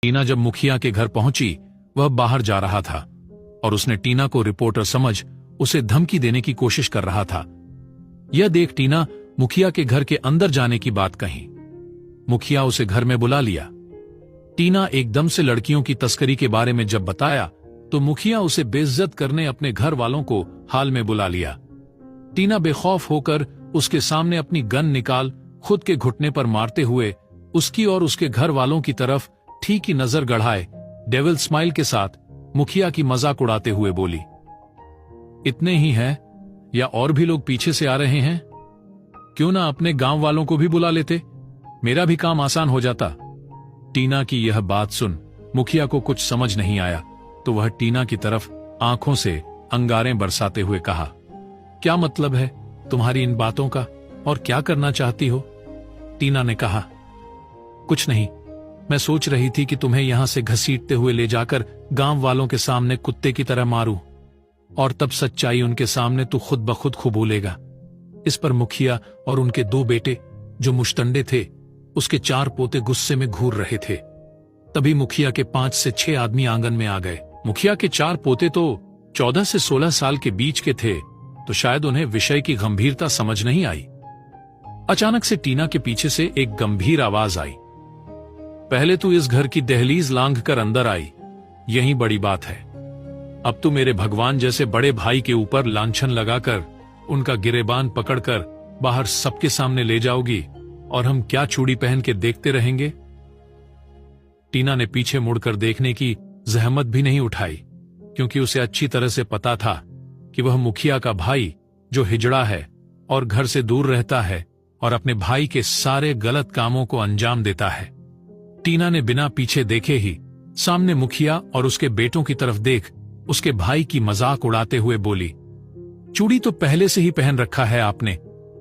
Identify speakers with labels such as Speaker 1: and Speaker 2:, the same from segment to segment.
Speaker 1: टीना जब मुखिया के घर पहुंची, वह बाहर जा रहा था और उसने टीना को रिपोर्टर समझ उसे धमकी देने की कोशिश कर रहा था। यह देख टीना मुखिया के घर के अंदर जाने की बात कही। मुखिया उसे घर में बुला लिया। टीना एकदम से लड़कियों की तस्करी के बारे में जब बताया तो मुखिया उसे बेइज्जत करने अपने घर वालों को हाल में बुला लिया। टीना बेखौफ होकर उसके सामने अपनी गन निकाल खुद के घुटने पर मारते हुए उसकी और उसके घर वालों की तरफ ठीक ही नजर गढ़ाए डेविल स्माइल के साथ मुखिया की मजाक उड़ाते हुए बोली, इतने ही हैं या और भी लोग पीछे से आ रहे हैं? क्यों ना अपने गांव वालों को भी बुला लेते, मेरा भी काम आसान हो जाता। टीना की यह बात सुन मुखिया को कुछ समझ नहीं आया तो वह टीना की तरफ आंखों से अंगारें बरसाते हुए कहा, क्या मतलब है तुम्हारी इन बातों का और क्या करना चाहती हो? टीना ने कहा, कुछ नहीं, मैं सोच रही थी कि तुम्हें यहां से घसीटते हुए ले जाकर गांव वालों के सामने कुत्ते की तरह मारूं और तब सच्चाई उनके सामने तू खुद ब खुद खुबूलेगा। इस पर मुखिया और उनके 2 बेटे जो मुश्तंडे थे, उसके 4 पोते गुस्से में घूर रहे थे। तभी मुखिया के 5 से 6 आदमी आंगन में आ गए। मुखिया के 4 पोते तो 14 से 16 साल के बीच के थे, तो शायद उन्हें विषय की गंभीरता समझ नहीं आई। अचानक से टीना के पीछे से एक गंभीर आवाज आई, पहले तू इस घर की दहलीज लांघ कर अंदर आई, यही बड़ी बात है। अब तू मेरे भगवान जैसे बड़े भाई के ऊपर लांछन लगाकर उनका गिरेबान पकड़कर बाहर सबके सामने ले जाओगी और हम क्या चूड़ी पहन के देखते रहेंगे? टीना ने पीछे मुड़कर देखने की जहमत भी नहीं उठाई, क्योंकि उसे अच्छी तरह से पता था कि वह मुखिया का भाई जो हिजड़ा है और घर से दूर रहता है और अपने भाई के सारे गलत कामों को अंजाम देता है। टीना ने बिना पीछे देखे ही सामने मुखिया और उसके बेटों की तरफ देख उसके भाई की मजाक उड़ाते हुए बोली, चूड़ी तो पहले से ही पहन रखा है आपने,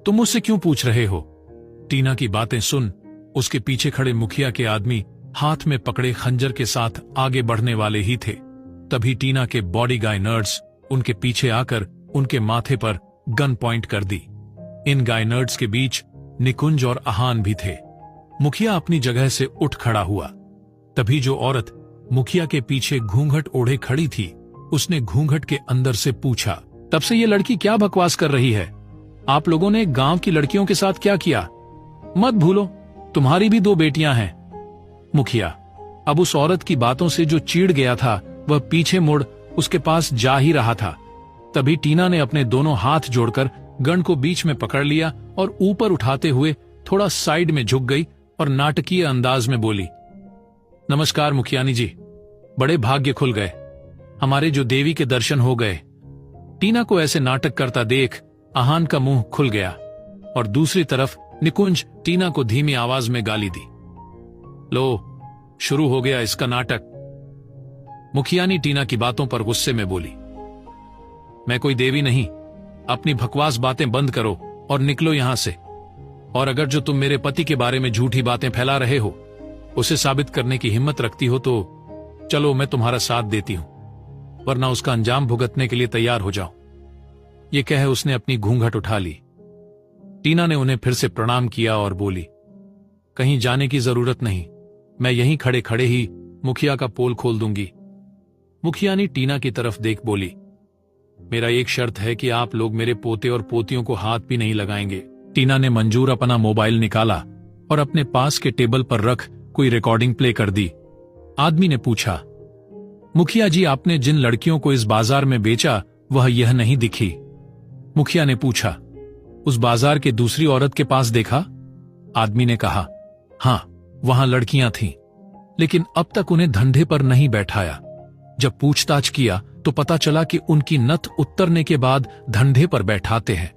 Speaker 1: तुम मुझसे क्यों पूछ रहे हो? टीना की बातें सुन उसके पीछे खड़े मुखिया के आदमी हाथ में पकड़े खंजर के साथ आगे बढ़ने वाले ही थे। तभी टीना के बॉडी गार्ड्स उनके पीछे आकर उनके माथे पर गन पॉइंट कर दी। इन गार्ड्स के बीच निकुंज और आहान भी थे। मुखिया अपनी जगह से उठ खड़ा हुआ। तभी जो औरत मुखिया के पीछे घूंघट ओढ़े खड़ी थी, उसने घूंघट के अंदर से पूछा, तब से ये लड़की क्या बकवास कर रही है? आप लोगों ने गांव की लड़कियों के साथ क्या किया? मत भूलो तुम्हारी भी 2 बेटियां हैं। मुखिया अब उस औरत की बातों से जो चिढ़ गया था, वह पीछे मुड़ उसके पास जा ही रहा था। तभी टीना ने अपने दोनों हाथ जोड़कर गन को बीच में पकड़ लिया और ऊपर उठाते हुए थोड़ा साइड में झुक गई और नाटकीय अंदाज में बोली, नमस्कार मुखियानी जी, बड़े भाग्य खुल गए, हमारे जो देवी के दर्शन हो गए। टीना को ऐसे नाटक करता देख आहान का मुंह खुल गया और दूसरी तरफ निकुंज टीना को धीमी आवाज में गाली दी, लो शुरू हो गया इसका नाटक। मुखियानी टीना की बातों पर गुस्से में बोली, मैं कोई देवी नहीं, अपनी बकवास बातें बंद करो और निकलो यहां से। और अगर जो तुम मेरे पति के बारे में झूठी बातें फैला रहे हो उसे साबित करने की हिम्मत रखती हो तो चलो मैं तुम्हारा साथ देती हूं, वरना उसका अंजाम भुगतने के लिए तैयार हो जाओ। ये कह उसने अपनी घूंघट उठा ली। टीना ने उन्हें फिर से प्रणाम किया और बोली, कहीं जाने की जरूरत नहीं, मैं यहीं खड़े खड़े ही मुखिया का पोल खोल दूंगी। मुखियानी टीना की तरफ देख बोली, मेरा एक शर्त है कि आप लोग मेरे पोते और पोतियों को हाथ भी नहीं लगाएंगे। टीना ने मंजूर अपना मोबाइल निकाला और अपने पास के टेबल पर रख कोई रिकॉर्डिंग प्ले कर दी। आदमी ने पूछा, मुखिया जी आपने जिन लड़कियों को इस बाजार में बेचा वह यह नहीं दिखी? मुखिया ने पूछा, उस बाजार के दूसरी औरत के पास देखा? आदमी ने कहा, हां वहां लड़कियां थीं, लेकिन अब तक उन्हें धंधे पर नहीं बैठाया। जब पूछताछ किया तो पता चला कि उनकी नथ उतरने के बाद धंधे पर बैठाते हैं।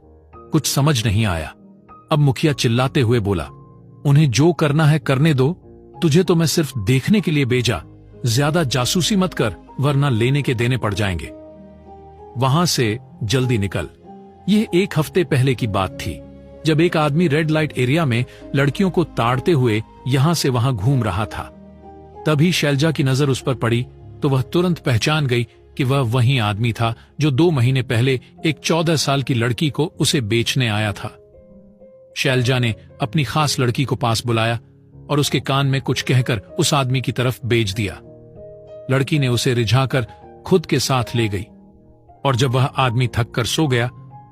Speaker 1: कुछ समझ नहीं आया। अब मुखिया चिल्लाते हुए बोला, उन्हें जो करना है करने दो, तुझे तो मैं सिर्फ देखने के लिए भेजा, ज्यादा जासूसी मत कर वरना लेने के देने पड़ जाएंगे। वहां से जल्दी निकल। यह 1 हफ्ते पहले की बात थी, जब एक आदमी रेड लाइट एरिया में लड़कियों को ताड़ते हुए यहां से वहां घूम रहा था। तभी शैलजा की नजर उस पर पड़ी तो वह तुरंत पहचान गई कि वह वही आदमी था जो 2 महीने पहले एक 14 साल की लड़की को उसे बेचने आया था। शैलजा ने अपनी खास लड़की को पास बुलाया और उसके कान में कुछ कहकर उस आदमी की तरफ भेज दिया। लड़की ने उसे रिझाकर खुद के साथ ले गई और जब वह आदमी थक कर सो गया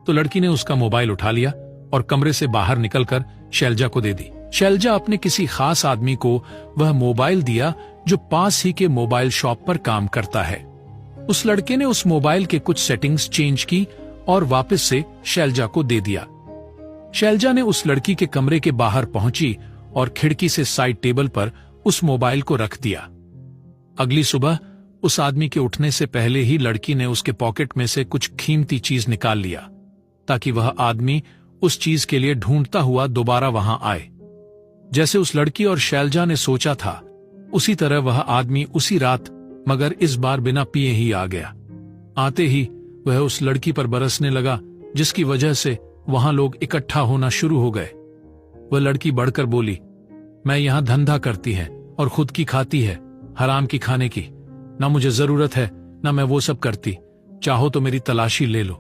Speaker 1: तो लड़की ने उसका मोबाइल उठा लिया और कमरे से बाहर निकलकर शैलजा को दे दी। शैलजा अपने किसी खास आदमी को वह मोबाइल दिया जो पास ही के मोबाइल शॉप पर काम करता है। उस लड़के ने उस मोबाइल के कुछ सेटिंग्स चेंज की और वापस से शैलजा को दे दिया। शैलजा ने उस लड़की के कमरे के बाहर पहुंची और खिड़की से साइड टेबल पर उस मोबाइल को रख दिया। अगली सुबह उस आदमी के उठने से पहले ही लड़की ने उसके पॉकेट में से कुछ कीमती चीज निकाल लिया ताकि वह आदमी उस चीज के लिए ढूंढता हुआ दोबारा वहां आए। जैसे उस लड़की और शैलजा ने सोचा था उसी तरह वह आदमी उसी रात मगर इस बार बिना पिए ही आ गया। आते ही वह उस लड़की पर बरसने लगा जिसकी वजह से वहां लोग इकट्ठा होना शुरू हो गए। वह लड़की बढ़कर बोली, मैं यहां धंधा करती है और खुद की खाती है, हराम की खाने की। ना मुझे जरूरत है ना मैं वो सब करती, चाहो तो मेरी तलाशी ले लो।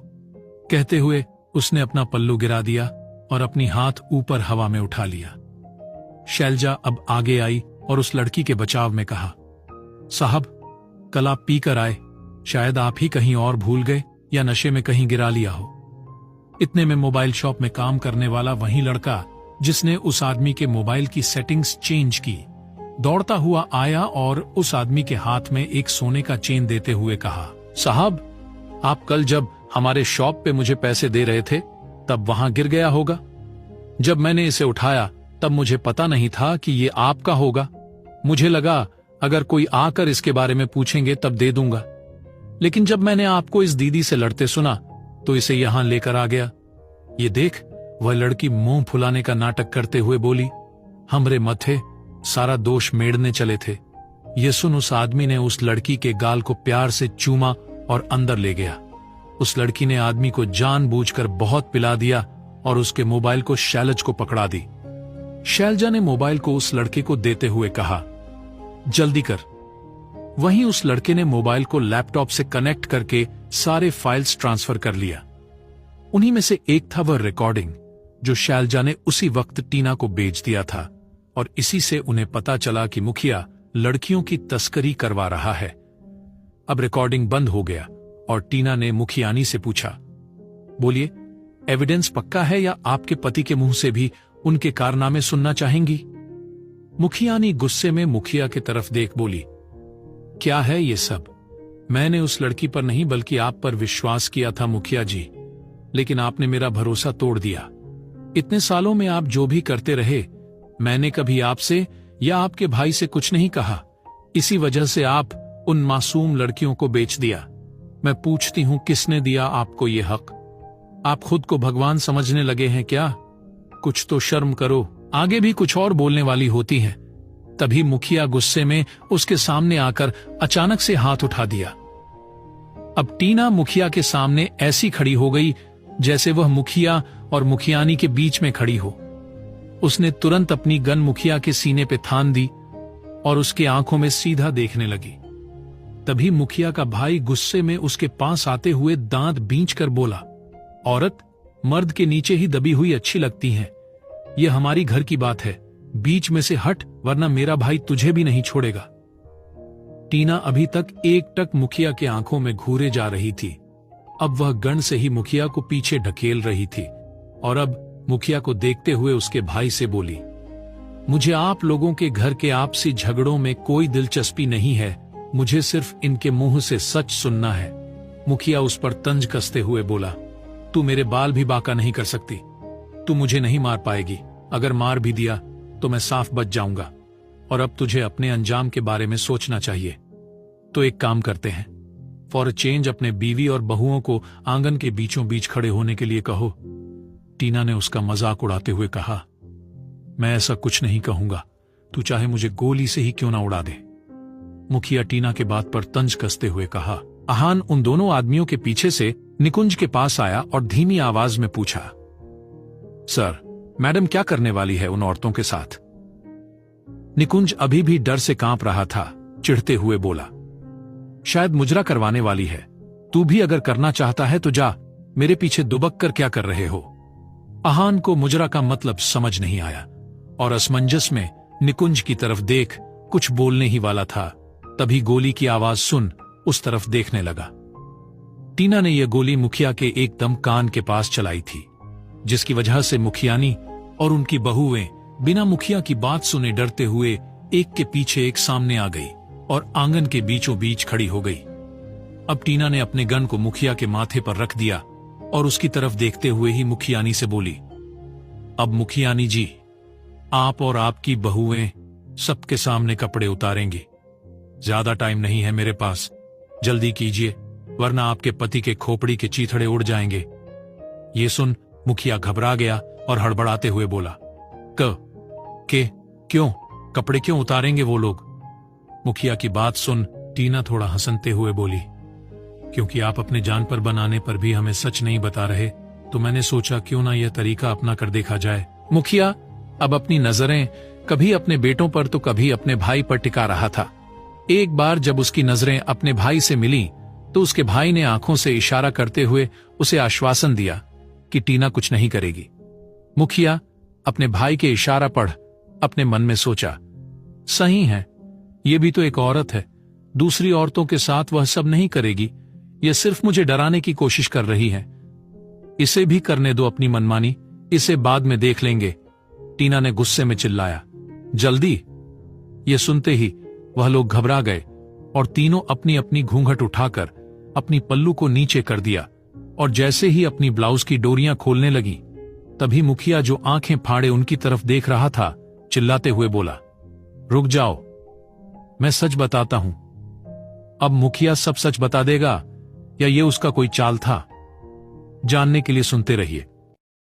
Speaker 1: कहते हुए उसने अपना पल्लू गिरा दिया और अपनी हाथ ऊपर हवा में उठा लिया। शैलजा अब आगे आई और उस लड़की के बचाव में कहा, साहब कल आप पी कर आए, शायद आप ही कहीं और भूल गए या नशे में कहीं गिरा लिया हो। इतने में मोबाइल शॉप में काम करने वाला वही लड़का जिसने उस आदमी के मोबाइल की सेटिंग्स चेंज की दौड़ता हुआ आया और उस आदमी के हाथ में एक सोने का चेन देते हुए कहा, साहब आप कल जब हमारे शॉप पे मुझे पैसे दे रहे थे तब वहां गिर गया होगा। जब मैंने इसे उठाया तब मुझे पता नहीं था कि ये आपका होगा। मुझे लगा अगर कोई आकर इसके बारे में पूछेंगे तब दे दूंगा, लेकिन जब मैंने आपको इस दीदी से लड़ते सुना तो इसे यहां लेकर आ गया। ये देख, वह लड़की मुंह फुलाने का नाटक करते हुए बोली, हमरे मथे सारा दोष मेड़ने चले थे। ये सुन उस आदमी ने उस लड़की के गाल को प्यार से चूमा और अंदर ले गया। उस लड़की ने आदमी को जानबूझकर बहुत पिला दिया और उसके मोबाइल को शैलज को पकड़ा दी। शैलजा ने मोबाइल को उस लड़के को देते हुए कहा, जल्दी कर। वहीं उस लड़के ने मोबाइल को लैपटॉप से कनेक्ट करके सारे फाइल्स ट्रांसफर कर लिया। उन्हीं में से एक था वह रिकॉर्डिंग जो शैलजा ने उसी वक्त टीना को बेच दिया था और इसी से उन्हें पता चला कि मुखिया लड़कियों की तस्करी करवा रहा है। अब रिकॉर्डिंग बंद हो गया और टीना ने मुखियानी से पूछा, बोलिए एविडेंस पक्का है या आपके पति के मुंह से भी उनके कारनामे सुनना चाहेंगी? मुखियानी गुस्से में मुखिया की तरफ देख बोली, क्या है ये सब? मैंने उस लड़की पर नहीं बल्कि आप पर विश्वास किया था मुखिया जी, लेकिन आपने मेरा भरोसा तोड़ दिया। इतने सालों में आप जो भी करते रहे मैंने कभी आपसे या आपके भाई से कुछ नहीं कहा। इसी वजह से आप उन मासूम लड़कियों को बेच दिया। मैं पूछती हूं किसने दिया आपको ये हक? आप खुद को भगवान समझने लगे हैं क्या? कुछ तो शर्म करो। आगे भी कुछ और बोलने वाली होती है, तभी मुखिया गुस्से में उसके सामने आकर अचानक से हाथ उठा दिया। अब टीना मुखिया के सामने ऐसी खड़ी हो गई जैसे वह मुखिया और मुखियानी के बीच में खड़ी हो। उसने तुरंत अपनी गन मुखिया के सीने पे थान दी और उसके आंखों में सीधा देखने लगी। तभी मुखिया का भाई गुस्से में उसके पास आते हुए दांत बींचकर बोला, औरत मर्द के नीचे ही दबी हुई अच्छी लगती हैं। यह हमारी घर की बात है, बीच में से हट वरना मेरा भाई तुझे भी नहीं छोड़ेगा। टीना अभी तक एकटक मुखिया के आंखों में घूरे जा रही थी। अब वह गन से ही मुखिया को पीछे ढकेल रही थी और अब मुखिया को देखते हुए उसके भाई से बोली, मुझे आप लोगों के घर के आपसी झगड़ों में कोई दिलचस्पी नहीं है, मुझे सिर्फ इनके मुंह से सच सुनना है। मुखिया उस पर तंज कसते हुए बोला, तू मेरे बाल भी बाका नहीं कर सकती, तू मुझे नहीं मार पाएगी। अगर मार भी दिया तो मैं साफ बच जाऊंगा और अब तुझे अपने अंजाम के बारे में सोचना चाहिए। तो एक काम करते हैं, फॉर अ चेंज अपने बीवी और बहुओं को आंगन के बीचों बीच खड़े होने के लिए कहो। टीना ने उसका मजाक उड़ाते हुए कहा, मैं ऐसा कुछ नहीं कहूंगा, तू चाहे मुझे गोली से ही क्यों ना उड़ा दे। मुखिया टीना के बात पर तंज कसते हुए कहा। आहान उन दोनों आदमियों के पीछे से निकुंज के पास आया और धीमी आवाज में पूछा, सर मैडम क्या करने वाली है उन औरतों के साथ? निकुंज अभी भी डर से कांप रहा था। चिढ़ते हुए बोला, शायद मुजरा करवाने वाली है। तू भी अगर करना चाहता है तो जा, मेरे पीछे दुबक कर क्या कर रहे हो? आहान को मुजरा का मतलब समझ नहीं आया और असमंजस में निकुंज की तरफ देख कुछ बोलने ही वाला था, तभी गोली की आवाज सुन उस तरफ देखने लगा। टीना ने यह गोली मुखिया के एकदम कान के पास चलाई थी, जिसकी वजह से मुखियानी और उनकी बहुएं बिना मुखिया की बात सुने डरते हुए एक के पीछे एक सामने आ गई और आंगन के बीचों बीच खड़ी हो गई। अब टीना ने अपने गन को मुखिया के माथे पर रख दिया और उसकी तरफ देखते हुए ही मुखियानी से बोली, अब मुखियानी जी, आप और आपकी बहुएं सबके सामने कपड़े उतारेंगी। ज्यादा टाइम नहीं है मेरे पास, जल्दी कीजिए वरना आपके पति के खोपड़ी के चीथड़े उड़ जाएंगे। ये सुन मुखिया घबरा गया और हड़बड़ाते हुए बोला, क्यों कपड़े क्यों उतारेंगे वो लोग? मुखिया की बात सुन टीना थोड़ा हंसते हुए बोली, क्योंकि आप अपने जान पर बनाने पर भी हमें सच नहीं बता रहे, तो मैंने सोचा क्यों ना यह तरीका अपना कर देखा जाए। मुखिया अब अपनी नजरें कभी अपने बेटों पर तो कभी अपने भाई पर टिका रहा था। एक बार जब उसकी नजरें अपने भाई से मिली तो उसके भाई ने आंखों से इशारा करते हुए उसे आश्वासन दिया कि टीना कुछ नहीं करेगी। मुखिया अपने भाई के इशारा पढ़ अपने मन में सोचा, सही है, ये भी तो एक औरत है, दूसरी औरतों के साथ वह सब नहीं करेगी, यह सिर्फ मुझे डराने की कोशिश कर रही है। इसे भी करने दो अपनी मनमानी, इसे बाद में देख लेंगे। टीना ने गुस्से में चिल्लाया, जल्दी। यह सुनते ही वह लोग घबरा गए और तीनों अपनी अपनी घूंघट उठाकर अपनी पल्लू को नीचे कर दिया और जैसे ही अपनी ब्लाउज की डोरियां खोलने लगी, तभी मुखिया जो आंखें फाड़े उनकी तरफ देख रहा था चिल्लाते हुए बोला, रुक जाओ, मैं सच बताता हूं। अब मुखिया सब सच बता देगा या ये उसका कोई चाल था? जानने के लिए सुनते रहिए।